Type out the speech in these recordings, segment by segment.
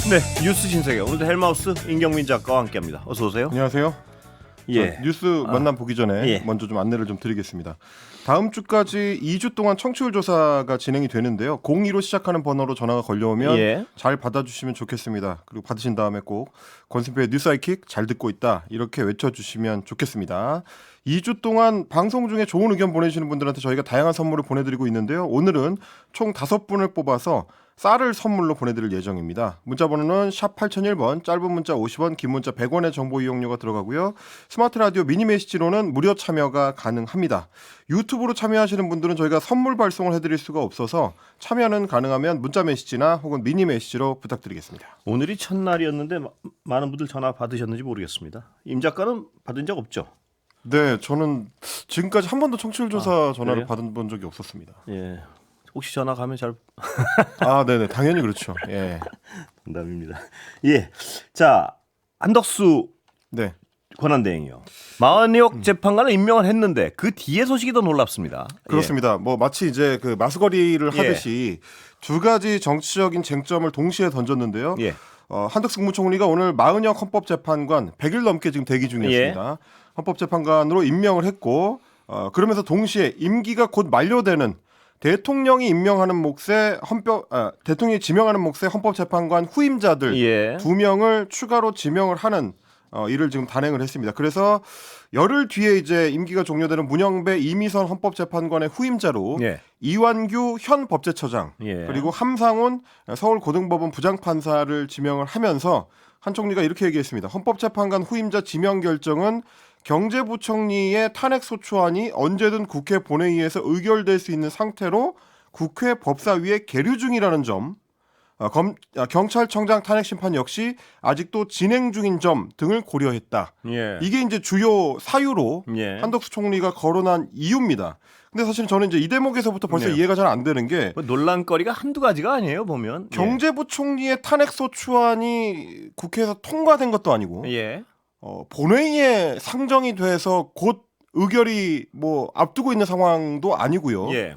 네, 뉴스 신세계 오늘도 헬마우스 임경민 작가와 함께합니다. 어서 오세요. 안녕하세요. 예. 뉴스 만남 보기 전에 예. 먼저 좀 안내를 좀 드리겠습니다. 다음 주까지 2주 동안 청취율 조사가 진행이 되는데요. 02로 시작하는 번호로 전화가 걸려오면 예. 잘 받아주시면 좋겠습니다. 그리고 받으신 다음에 꼭 권순표의 뉴스 아이킥 잘 듣고 있다 이렇게 외쳐주시면 좋겠습니다. 2주 동안 방송 중에 좋은 의견 보내주시는 분들한테 저희가 다양한 선물을 보내드리고 있는데요. 오늘은 총 5분을 뽑아서 쌀을 선물로 보내드릴 예정입니다. 문자 번호는 샵 8001번, 짧은 문자 50원, 긴 문자 100원의 정보 이용료가 들어가고요. 스마트 라디오 미니 메시지로는 무료 참여가 가능합니다. 유튜브로 참여하시는 분들은 저희가 선물 발송을 해드릴 수가 없어서 참여는 가능하면 문자 메시지나 혹은 미니 메시지로 부탁드리겠습니다. 오늘이 첫날이었는데 많은 분들 전화 받으셨는지 모르겠습니다. 임 작가는 받은 적 없죠? 네, 저는 지금까지 한 번도 청취율 조사 전화를 그래요? 받은 본 적이 없었습니다. 예. 혹시 전화 가면 잘 네네, 당연히 그렇죠. 예, 농담입니다. 예. 자, 한덕수 네. 권한대행이요. 마흔역 재판관을 임명을 했는데 그 뒤에 소식이 더 놀랍습니다. 그렇습니다. 뭐 마치 이제 그 마수거리를 예. 하듯이 두 가지 정치적인 쟁점을 동시에 던졌는데요. 예. 한덕수 국무총리가 오늘 마흔역 헌법재판관 100일 넘게 지금 대기 중이었습니다. 헌법재판관으로 임명을 했고 그러면서 동시에 임기가 곧 만료되는 대통령이 임명하는 몫의 대통령이 지명하는 몫의 헌법재판관 후임자들 예. 2명을 추가로 지명을 하는 일을 지금 단행을 했습니다. 그래서 열흘 뒤에 이제 임기가 종료되는 문영배 이미선 헌법재판관의 후임자로 예. 이완규 현 법제처장 예. 그리고 함상훈 서울고등법원 부장판사를 지명을 하면서 한 총리가 이렇게 얘기했습니다. 헌법재판관 후임자 지명 결정은 경제부총리의 탄핵소추안이 언제든 국회 본회의에서 의결될 수 있는 상태로 국회 법사위에 계류 중이라는 점, 경찰청장 탄핵심판 역시 아직도 진행 중인 점 등을 고려했다. 예. 이게 이제 주요 사유로 예. 한덕수 총리가 거론한 이유입니다. 근데 사실 저는 이제 이 대목에서부터 벌써 네. 이해가 잘 안 되는 게 뭐 논란거리가 한두 가지가 아니에요, 보면. 경제부총리의 탄핵소추안이 국회에서 통과된 것도 아니고 예. 본회의에 상정이 돼서 곧 의결이 뭐 앞두고 있는 상황도 아니고요. 예.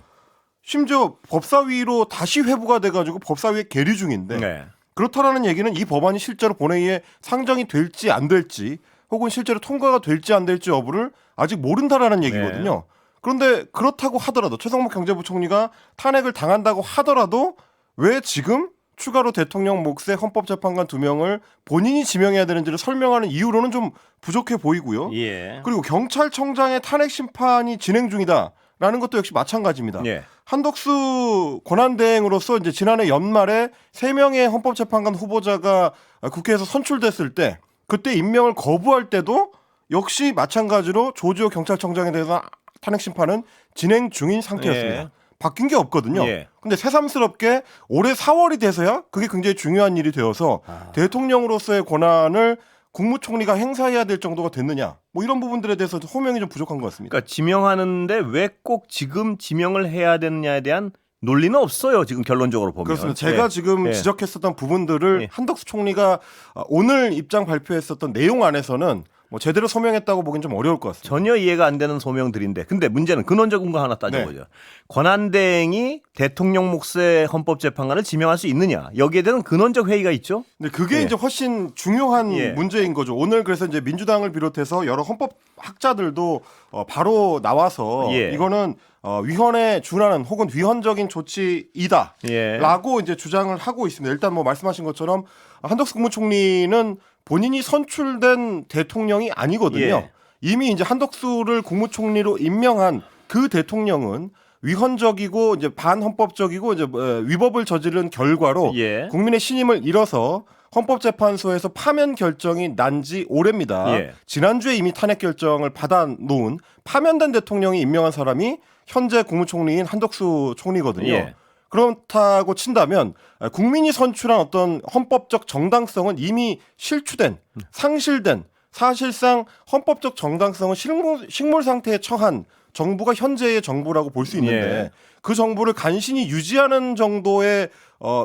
심지어 법사위로 다시 회부가 돼가지고 법사위에 계류 중인데 네. 그렇다라는 얘기는 이 법안이 실제로 본회의에 상정이 될지 안 될지 혹은 실제로 통과가 될지 안 될지 여부를 아직 모른다라는 얘기거든요. 그런데 그렇다고 하더라도 최성목 경제부총리가 탄핵을 당한다고 하더라도 왜 지금 추가로 대통령 몫의 헌법재판관 2명을 본인이 지명해야 되는지를 설명하는 이유로는 좀 부족해 보이고요. 예. 그리고 경찰청장의 탄핵 심판이 진행 중이다라는 것도 역시 마찬가지입니다. 예. 한덕수 권한대행으로서 이제 지난해 연말에 3명의 헌법재판관 후보자가 국회에서 선출됐을 때 그때 임명을 거부할 때도 역시 마찬가지로 조지호 경찰청장에 대해서 탄핵 심판은 진행 중인 상태였습니다. 예. 바뀐 게 없거든요. 예. 근데 새삼스럽게 올해 4월이 돼서야 그게 굉장히 중요한 일이 되어서 대통령으로서의 권한을 국무총리가 행사해야 될 정도가 됐느냐. 뭐 이런 부분들에 대해서 호명이 좀 부족한 것 같습니다. 그러니까 지명하는데 왜 꼭 지금 지명을 해야 되느냐에 대한 논리는 없어요. 지금 결론적으로 보면. 그렇습니다. 제가 예. 지금 예. 지적했었던 부분들을 예. 한덕수 총리가 오늘 입장 발표했었던 내용 안에서는 뭐 제대로 소명했다고 보기엔 좀 어려울 것 같습니다. 전혀 이해가 안 되는 소명들인데 근데 문제는 근원적인 거 하나 따져보죠. 권한대행이 대통령 몫의 헌법재판관을 지명할 수 있느냐. 여기에 대한 근원적 회의가 있죠. 근데 그게 예. 이제 훨씬 중요한 예. 문제인 거죠. 오늘 그래서 이제 민주당을 비롯해서 여러 헌법학자들도 바로 나와서 예. 이거는 위헌에 준하는 혹은 위헌적인 조치이다라고 예. 이제 주장을 하고 있습니다. 일단 뭐 말씀하신 것처럼 한덕수 국무총리는 본인이 선출된 대통령이 아니거든요. 예. 이미 이제 한덕수를 국무총리로 임명한 그 대통령은 위헌적이고 이제 반헌법적이고 이제 위법을 저지른 결과로 예. 국민의 신임을 잃어서 헌법재판소에서 파면 결정이 난 지 오래입니다. 예. 지난주에 이미 탄핵 결정을 받아놓은 파면된 대통령이 임명한 사람이 현재 국무총리인 한덕수 총리거든요. 예. 그렇다고 친다면 국민이 선출한 어떤 헌법적 정당성은 이미 실추된, 상실된, 사실상 헌법적 정당성은 식물 상태에 처한 정부가 현재의 정부라고 볼 수 있는데 예. 그 정부를 간신히 유지하는 정도의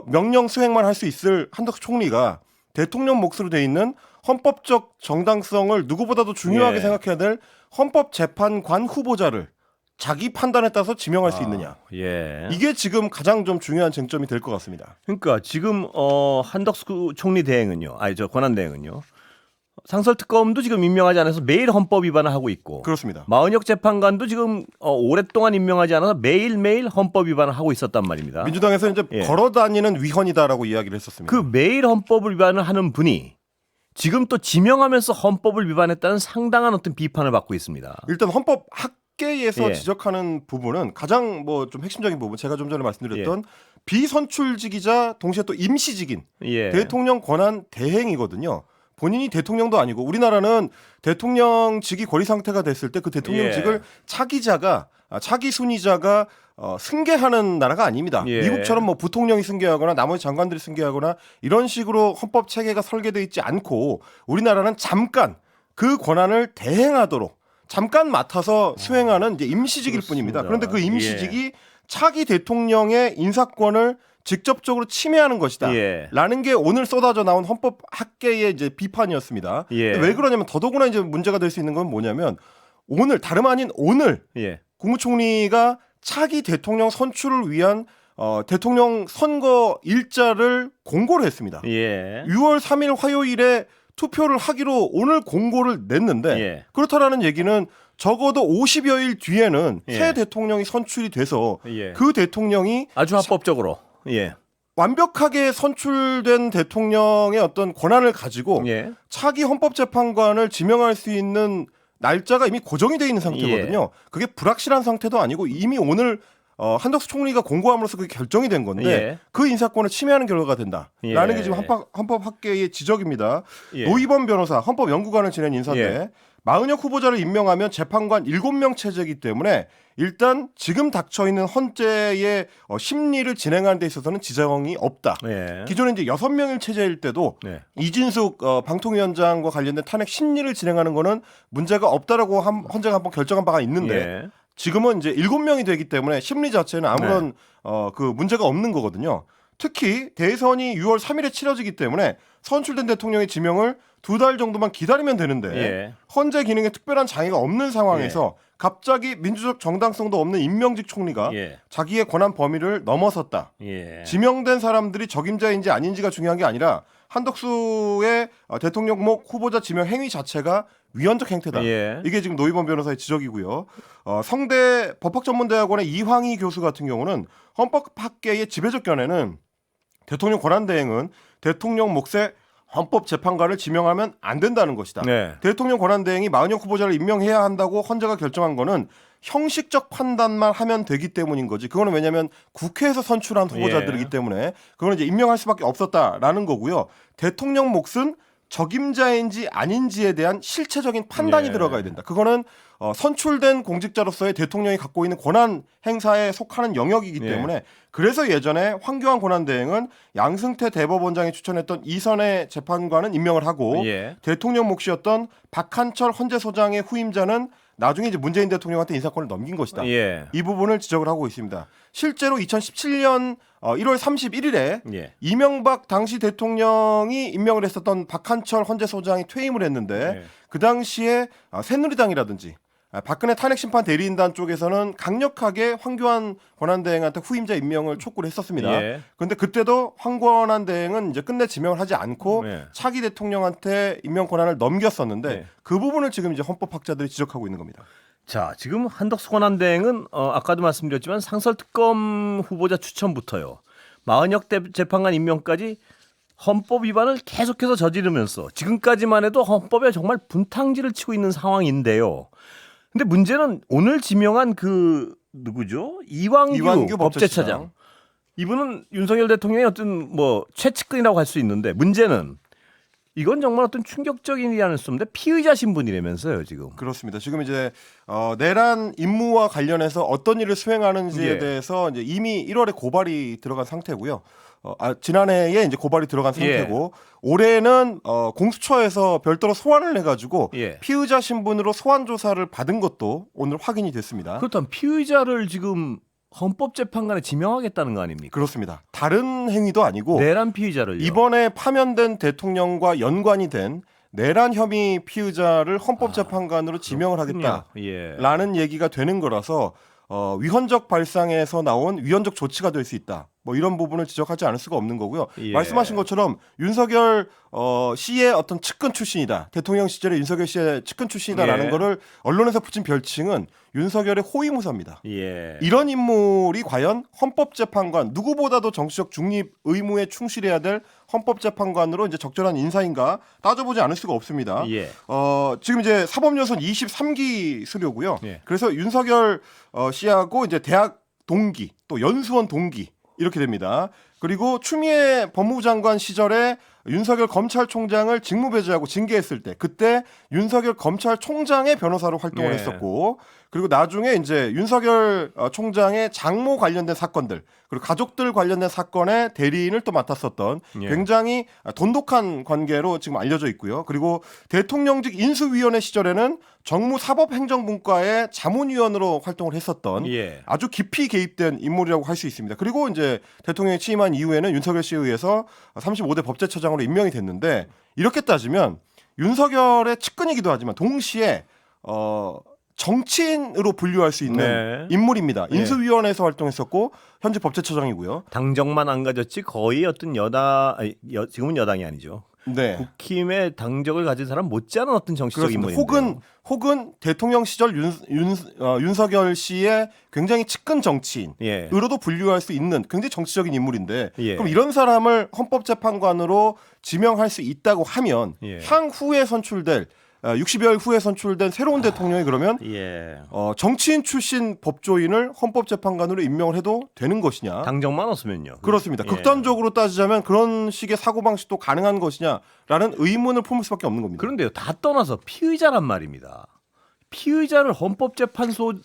명령 수행만 할 수 있을 한덕수 총리가 대통령 몫으로 돼 있는 헌법적 정당성을 누구보다도 중요하게 예. 생각해야 될 헌법재판관 후보자를 자기 판단에 따라서 지명할 수 있느냐. 예. 이게 지금 가장 좀 중요한 쟁점이 될 것 같습니다. 그러니까 지금 한덕수 총리 대행은요. 권한 대행은요. 상설특검도 지금 임명하지 않아서 매일 헌법 위반을 하고 있고 그렇습니다. 마은혁 재판관도 지금 오랫동안 임명하지 않아서 매일매일 헌법 위반을 하고 있었단 말입니다. 민주당에서 이제 예. 걸어다니는 위헌이다라고 이야기를 했었습니다. 그 매일 헌법을 위반을 하는 분이 지금 또 지명하면서 헌법을 위반했다는 상당한 어떤 비판을 받고 있습니다. 일단 헌법 학계에서 예. 지적하는 부분은 가장 뭐 좀 핵심적인 부분, 제가 좀 전에 말씀드렸던 비선출직이자 동시에 또 임시직인 예. 대통령 권한 대행이거든요. 본인이 대통령도 아니고 우리나라는 대통령직이 고리 상태가 됐을 때 그 대통령직을 차기 순위자가 승계하는 나라가 아닙니다. 예. 미국처럼 뭐 부통령이 승계하거나 나머지 장관들이 승계하거나 이런 식으로 헌법 체계가 설계되어 있지 않고 우리나라는 잠깐 그 권한을 대행하도록 잠깐 맡아서 수행하는 이제 임시직일 그렇습니다. 뿐입니다. 그런데 그 임시직이 차기 대통령의 인사권을 직접적으로 침해하는 것이다. 예. 라는 게 오늘 쏟아져 나온 헌법 학계의 이제 비판이었습니다. 예. 왜 그러냐면 더더구나 이제 문제가 될 수 있는 건 뭐냐면 오늘 다름 아닌 오늘 예. 국무총리가 차기 대통령 선출을 위한 대통령 선거 일자를 공고를 했습니다. 예. 6월 3일 화요일에 투표를 하기로 오늘 공고를 냈는데 예. 그렇다라는 얘기는 적어도 50여일 뒤에는 예. 새 대통령이 선출이 돼서 예. 그 대통령이 아주 합법적으로. 예. 완벽하게 선출된 대통령의 어떤 권한을 가지고 예. 차기 헌법재판관을 지명할 수 있는 날짜가 이미 고정이 돼 있는 상태거든요. 예. 그게 불확실한 상태도 아니고 이미 오늘 한덕수 총리가 공고함으로써 그게 결정이 된 건데 예. 그 인사권을 침해하는 결과가 된다라는 예. 게 지금 헌법학계의 지적입니다. 예. 노희범 변호사 헌법연구관을 지낸 인사인데 예. 마은혁 후보자를 임명하면 재판관 7명 체제이기 때문에 일단 지금 닥쳐있는 헌재의 심리를 진행하는 데 있어서는 지장이 없다. 예. 기존에 이제 6명일 체제일 때도 네. 이진숙 방통위원장과 관련된 탄핵 심리를 진행하는 거는 문제가 없다라고 헌재가 한번 결정한 바가 있는데 예. 지금은 이제 7명이 되기 때문에 심리 자체는 아무런 그 문제가 없는 거거든요. 특히 대선이 6월 3일에 치러지기 때문에 선출된 대통령의 지명을 2달 정도만 기다리면 되는데 예. 헌재 기능에 특별한 장애가 없는 상황에서 갑자기 민주적 정당성도 없는 임명직 총리가 예. 자기의 권한 범위를 넘어섰다. 예. 지명된 사람들이 적임자인지 아닌지가 중요한 게 아니라 한덕수의 대통령 후보자 지명 행위 자체가 위헌적 행태다. 예. 이게 지금 노희범 변호사의 지적이고요. 성대 법학전문대학원의 이황희 교수 같은 경우는 헌법학계의 지배적 견해는 대통령 권한대행은 대통령 몫의 헌법재판관을 지명하면 안 된다는 것이다. 네. 대통령 권한대행이 마은혁 후보자를 임명해야 한다고 헌재가 결정한 거는 형식적 판단만 하면 되기 때문인 거지. 그거는 왜냐하면 국회에서 선출한 후보자들이기 때문에 그거는 이제 임명할 수밖에 없었다라는 거고요. 대통령 몫은 적임자인지 아닌지에 대한 실체적인 판단이 들어가야 된다. 그거는 선출된 공직자로서의 대통령이 갖고 있는 권한 행사에 속하는 영역이기 때문에 그래서 예전에 황교안 권한대행은 양승태 대법원장이 추천했던 이선의 재판관은 임명을 하고 대통령 몫이었던 박한철 헌재소장의 후임자는 나중에 이제 문재인 대통령한테 인사권을 넘긴 것이다. 이 부분을 지적을 하고 있습니다. 실제로 2017년 1월 31일에 이명박 당시 대통령이 임명을 했었던 박한철 헌재소장이 퇴임을 했는데 그 당시에 새누리당이라든지 박근혜 탄핵심판 대리인단 쪽에서는 강력하게 황교안 권한대행한테 후임자 임명을 촉구를 했었습니다. 그런데 그때도 황 권한대행은 이제 끝내 지명을 하지 않고 차기 대통령한테 임명 권한을 넘겼었는데 그 부분을 지금 이제 헌법학자들이 지적하고 있는 겁니다. 자, 지금 한덕수 권한대행은 아까도 말씀드렸지만 상설특검 후보자 추천부터요. 마은혁 재판관 임명까지 헌법 위반을 계속해서 저지르면서 지금까지만 해도 헌법에 정말 분탕질을 치고 있는 상황인데요. 근데 문제는 오늘 지명한 그 누구죠? 이완규 법제처장. 이분은 윤석열 대통령의 어떤 뭐 최측근이라고 할 수 있는데 문제는 이건 정말 어떤 충격적인 일이라는 수 없는데 피의자 신분이라면서요 지금. 그렇습니다. 지금 이제 내란 임무와 관련해서 어떤 일을 수행하는지에 대해서 이제 이미 1월에 고발이 들어간 상태고요. 지난해에 이제 고발이 들어간 상태고 올해는 공수처에서 별도로 소환을 해가지고 피의자 신분으로 소환 조사를 받은 것도 오늘 확인이 됐습니다. 그렇다면 피의자를 지금 헌법재판관에 지명하겠다는 거 아닙니까? 그렇습니다. 다른 행위도 아니고 내란 피의자를요. 이번에 파면된 대통령과 연관이 된 내란 혐의 피의자를 헌법재판관으로 지명을 하겠다라는 예. 얘기가 되는 거라서 위헌적 발상에서 나온 위헌적 조치가 될 수 있다. 뭐 이런 부분을 지적하지 않을 수가 없는 거고요. 예. 말씀하신 것처럼 윤석열 씨의 어떤 측근 출신이다. 대통령 시절에 윤석열 씨의 측근 출신이다라는 예. 거를 언론에서 붙인 별칭은 윤석열의 호위무사입니다. 예. 이런 인물이 과연 헌법재판관 누구보다도 정치적 중립 의무에 충실해야 될 헌법재판관으로 이제 적절한 인사인가 따져보지 않을 수가 없습니다. 예. 지금 이제 사법연수원 23기 수료고요. 예. 그래서 윤석열 씨하고 이제 대학 동기 또 연수원 동기 이렇게 됩니다. 그리고 추미애 법무부 장관 시절에 윤석열 검찰총장을 직무배제하고 징계했을 때 그때 윤석열 검찰총장의 변호사로 활동을 네. 했었고 그리고 나중에 이제 윤석열 총장의 장모 관련된 사건들 그리고 가족들 관련된 사건의 대리인을 또 맡았었던 예. 굉장히 돈독한 관계로 지금 알려져 있고요. 그리고 대통령직 인수위원회 시절에는 정무사법행정분과의 자문위원으로 활동을 했었던 예. 아주 깊이 개입된 인물이라고 할 수 있습니다. 그리고 이제 대통령이 취임한 이후에는 윤석열 씨에 의해서 35대 법제처장으로 임명이 됐는데 이렇게 따지면 윤석열의 측근이기도 하지만 동시에 정치인으로 분류할 수 있는 네. 인물입니다. 네. 인수위원회에서 활동했었고 현재 법제처장이고요. 당정만 안 가졌지 거의 어떤 지금은 여당이 아니죠. 네. 국힘의 당적을 가진 사람 못지않은 어떤 정치적 그렇습니다. 인물인데요. 혹은 대통령 시절 윤석열 씨의 굉장히 측근 정치인으로도 예. 분류할 수 있는 굉장히 정치적인 인물인데 예. 그럼 이런 사람을 헌법재판관으로 지명할 수 있다고 하면 예. 향후에 선출될 60여일 후에 선출된 새로운 대통령이 그러면 예. 정치인 출신 법조인을 헌법재판관으로 임명을 해도 되는 것이냐? 당정만 없으면요. 그렇습니다. 예. 극단적으로 따지자면 그런 식의 사고방식도 가능한 것이냐라는 의문을 품을 수밖에 없는 겁니다. 그런데요, 다 떠나서 피의자란 말입니다. 피의자를 헌법재판소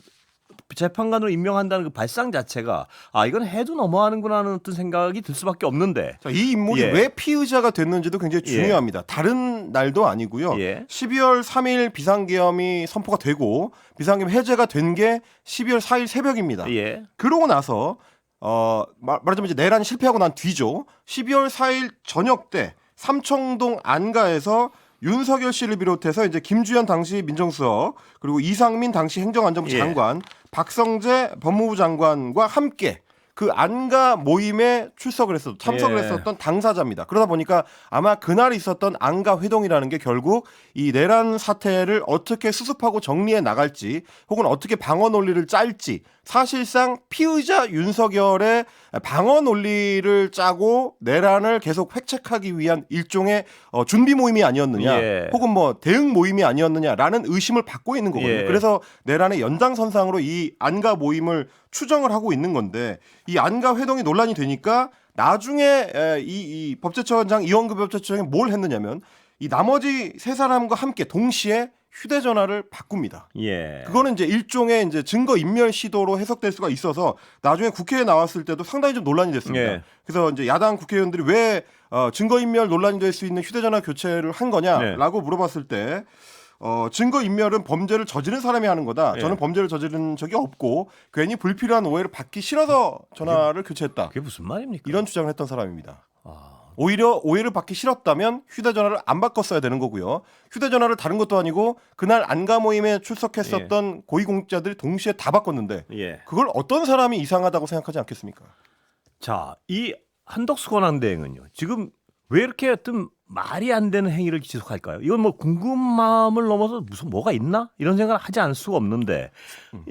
재판관으로 임명한다는 그 발상 자체가 이건 해도 넘어가는구나 하는 어떤 생각이 들 수밖에 없는데. 자, 이 인물이 예. 왜 피의자가 됐는지도 굉장히 예. 중요합니다. 다른 날도 아니고요. 예. 12월 3일 비상계엄이 선포가 되고 비상계엄 해제가 된 게 12월 4일 새벽입니다. 예. 그러고 나서 말하자면 이제 내란이 실패하고 난 뒤죠. 12월 4일 저녁 때 삼청동 안가에서 윤석열 씨를 비롯해서 이제 김주현 당시 민정수석 그리고 이상민 당시 행정안전부 예. 장관, 박성재 법무부 장관과 함께 그 안가 모임에 참석을 예. 했었던 당사자입니다. 그러다 보니까 아마 그날 있었던 안가 회동이라는 게 결국 이 내란 사태를 어떻게 수습하고 정리해 나갈지 혹은 어떻게 방어 논리를 짤지 사실상 피의자 윤석열의 방어 논리를 짜고 내란을 계속 획책하기 위한 일종의 준비 모임이 아니었느냐 예. 혹은 뭐 대응 모임이 아니었느냐라는 의심을 받고 있는 거거든요. 예. 그래서 내란의 연장선상으로 이 안가 모임을 추정을 하고 있는 건데 이 안가 회동이 논란이 되니까 나중에 이 법제처장 이원구 법제처장이 뭘 했느냐면 이 나머지 세 사람과 함께 동시에 휴대전화를 바꿉니다. 예. 그거는 이제 일종의 이제 증거 인멸 시도로 해석될 수가 있어서 나중에 국회에 나왔을 때도 상당히 좀 논란이 됐습니다. 예. 그래서 이제 야당 국회의원들이 왜 증거 인멸 논란이 될 수 있는 휴대전화 교체를 한 거냐라고 물어봤을 때 증거 인멸은 범죄를 저지른 사람이 하는 거다. 예. 저는 범죄를 저지른 적이 없고 괜히 불필요한 오해를 받기 싫어서 전화를 교체했다. 그게 무슨 말입니까? 이런 주장을 했던 사람입니다. 아, 오히려 오해를 받기 싫었다면 휴대전화를 안 바꿨어야 되는 거고요. 휴대전화를 다른 것도 아니고 그날 안가 모임에 출석했었던 고위공직자들이 동시에 다 바꿨는데 예. 그걸 어떤 사람이 이상하다고 생각하지 않겠습니까? 자, 이 한덕수 권한대행은요. 지금 왜 이렇게 어떤 말이 안 되는 행위를 지속할까요? 이건 뭐 궁금함을 넘어서 무슨 뭐가 있나? 이런 생각을 하지 않을 수가 없는데,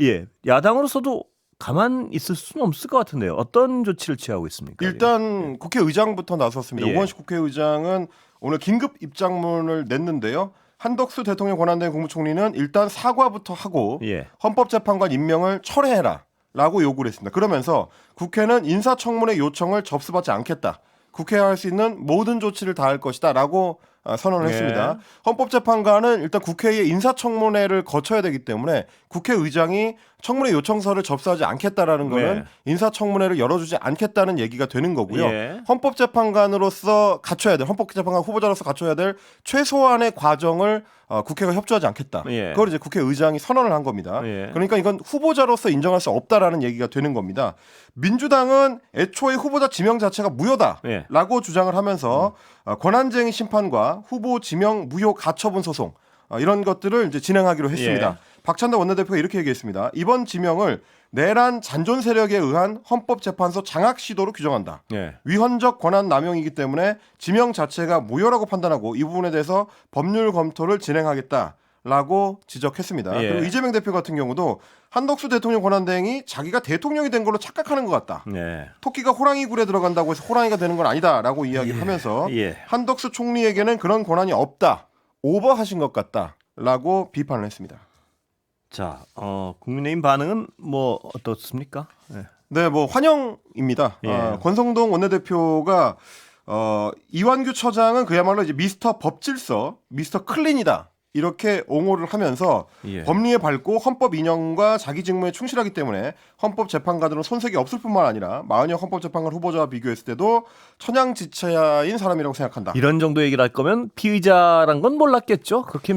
예, 야당으로서도 가만 있을 수는 없을 것 같은데요. 어떤 조치를 취하고 있습니까? 일단 국회의장부터 나섰습니다. 예. 오건식 국회의장은 오늘 긴급 입장문을 냈는데요. 한덕수 대통령 권한대행 국무총리는 일단 사과부터 하고 예. 헌법재판관 임명을 철회해라라고 요구를 했습니다. 그러면서 국회는 인사청문회 요청을 접수받지 않겠다. 국회가 할 수 있는 모든 조치를 다할 것이다라고 선언을 네. 했습니다. 헌법재판관은 일단 국회의 인사청문회를 거쳐야 되기 때문에 국회의장이 청문회 요청서를 접수하지 않겠다라는 거는 네. 인사청문회를 열어주지 않겠다는 얘기가 되는 거고요. 예. 헌법재판관으로서 갖춰야 될 헌법재판관 후보자로서 갖춰야 될 최소한의 과정을 국회가 협조하지 않겠다. 예. 그걸 이제 국회의장이 선언을 한 겁니다. 예. 그러니까 이건 후보자로서 인정할 수 없다라는 얘기가 되는 겁니다. 민주당은 애초에 후보자 지명 자체가 무효다라고 예. 주장을 하면서 권한쟁의 심판과 후보자 후보 지명 무효 가처분 소송 이런 것들을 이제 진행하기로 했습니다. 예. 박찬대 원내대표가 이렇게 얘기했습니다. 이번 지명을 내란 잔존 세력에 의한 헌법재판소 장악 시도로 규정한다. 예. 위헌적 권한 남용이기 때문에 지명 자체가 무효라고 판단하고 이 부분에 대해서 법률 검토를 진행하겠다라고 지적했습니다. 예. 그리고 이재명 대표 같은 경우도 한덕수 대통령 권한대행이 자기가 대통령이 된 걸로 착각하는 것 같다. 예. 토끼가 호랑이 굴에 들어간다고 해서 호랑이가 되는 건 아니다라고 이야기하면서 예. 한덕수 총리에게는 그런 권한이 없다. 오버하신 것 같다라고 비판을 했습니다. 자, 국민의힘 반응은 뭐 어떻습니까? 예. 네, 뭐 환영입니다. 예. 권성동 원내대표가 이완규 처장은 그야말로 이제 미스터 법질서, 미스터 클린이다. 이렇게 옹호를 하면서 예. 법리에 밝고 헌법 인용과 자기 직무에 충실하기 때문에 헌법재판관으로 손색이 없을 뿐만 아니라 마은혁 헌법재판관 후보자와 비교했을 때도 천양지차인 사람이라고 생각한다. 이런 정도 얘기를 할 거면 피의자란 건 몰랐겠죠. 그렇게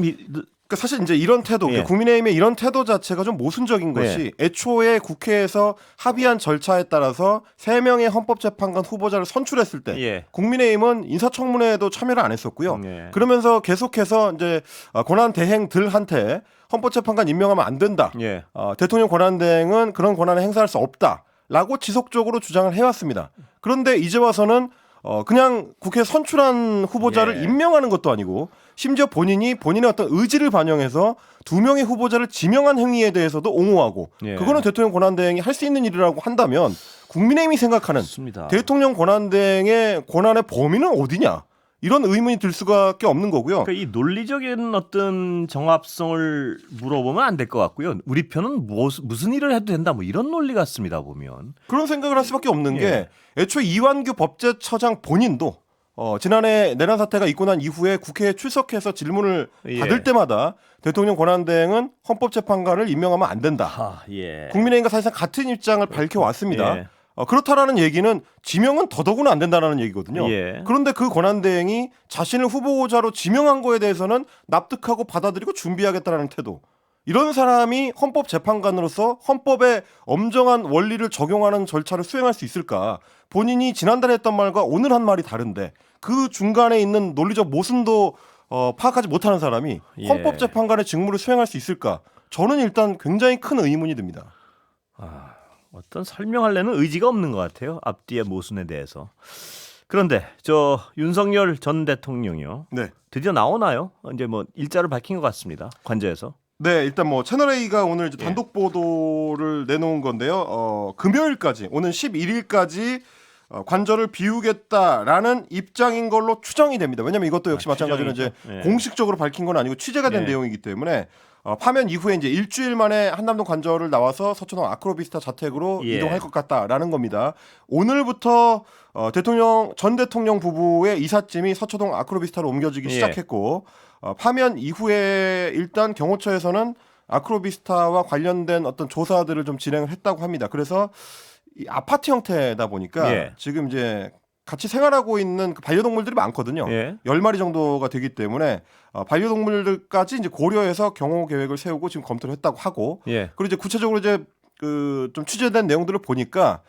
그러니까 사실 이제 이런 태도, 예. 국민의힘의 이런 태도 자체가 좀 모순적인 것이 애초에 국회에서 합의한 절차에 따라서 3명의 헌법재판관 후보자를 선출했을 때 예. 국민의힘은 인사청문회에도 참여를 안 했었고요. 예. 그러면서 계속해서 이제 권한 대행들한테 헌법재판관 임명하면 안 된다. 예. 대통령 권한 대행은 그런 권한을 행사할 수 없다라고 지속적으로 주장을 해왔습니다. 그런데 이제 와서는 그냥 국회에 선출한 후보자를 예. 임명하는 것도 아니고 심지어 본인의 어떤 의지를 반영해서 2명의 후보자를 지명한 행위에 대해서도 옹호하고 예. 그거는 대통령 권한대행이 할 수 있는 일이라고 한다면 국민의힘이 생각하는 맞습니다. 대통령 권한대행의 권한의 범위는 어디냐 이런 의문이 들 수밖에 없는 거고요. 그러니까 이 논리적인 어떤 정합성을 물어보면 안 될 것 같고요. 우리 편은 무슨 일을 해도 된다 뭐 이런 논리 같습니다 보면. 그런 생각을 할 수밖에 없는 예. 게 애초에 이완규 법제처장 본인도 지난해 내란 사태가 있고 난 이후에 국회에 출석해서 질문을 예. 받을 때마다 대통령 권한대행은 헌법재판관을 임명하면 안 된다. 예. 국민의힘과 사실상 같은 입장을 밝혀왔습니다. 예. 그렇다라는 얘기는 지명은 더더구나 안 된다는 얘기거든요. 예. 그런데 그 권한대행이 자신을 후보자로 지명한 거에 대해서는 납득하고 받아들이고 준비하겠다는 태도. 이런 사람이 헌법재판관으로서 헌법의 엄정한 원리를 적용하는 절차를 수행할 수 있을까? 본인이 지난달에 했던 말과 오늘 한 말이 다른데 그 중간에 있는 논리적 모순도 파악하지 못하는 사람이 예. 헌법재판관의 직무를 수행할 수 있을까? 저는 일단 굉장히 큰 의문이 듭니다. 어떤 설명하려는 의지가 없는 것 같아요. 앞뒤의 모순에 대해서. 그런데 저 윤석열 전 대통령이요. 네. 드디어 나오나요? 이제 뭐 일자를 밝힌 것 같습니다. 관저에서. 네, 일단 뭐 채널A가 오늘 이제 예. 단독 보도를 내놓은 건데요. 금요일까지 오는 11일까지 관저를 비우겠다라는 입장인 걸로 추정이 됩니다. 왜냐하면 이것도 역시 마찬가지로 이제 추정이죠. 예. 공식적으로 밝힌 건 아니고 취재가 된 예. 내용이기 때문에 파면 이후에 이제 일주일 만에 한남동 관저를 나와서 서초동 아크로비스타 자택으로 예. 이동할 것 같다라는 겁니다. 오늘부터 전 대통령 부부의 이삿짐이 서초동 아크로비스타로 옮겨지기 예. 시작했고 파면 이후에 일단 경호처에서는 아크로비스타와 관련된 어떤 조사들을 좀 진행을 했다고 합니다. 그래서 이 아파트 형태다 보니까 예. 지금 이제 같이 생활하고 있는 그 반려동물들이 많거든요. 예. 10마리 정도가 되기 때문에 반려동물들까지 이제 고려해서 경호 계획을 세우고 지금 검토를 했다고 하고 예. 그리고 이제 구체적으로 이제 그 좀 취재된 내용들을 보니까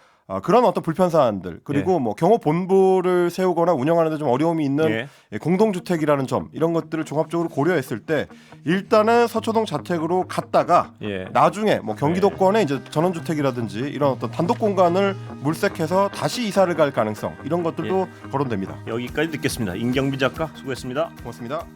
그런 어떤 불편 사안들 그리고 뭐 경호 본부를 세우거나 운영하는데 좀 어려움이 있는 공동주택이라는 점 이런 것들을 종합적으로 고려했을 때 일단은 서초동 자택으로 갔다가 예. 나중에 뭐 경기도권에 이제 전원주택이라든지 이런 어떤 단독 공간을 물색해서 다시 이사를 갈 가능성 이런 것들도 거론됩니다. 여기까지 듣겠습니다. 임경빈 작가 수고했습니다. 고맙습니다.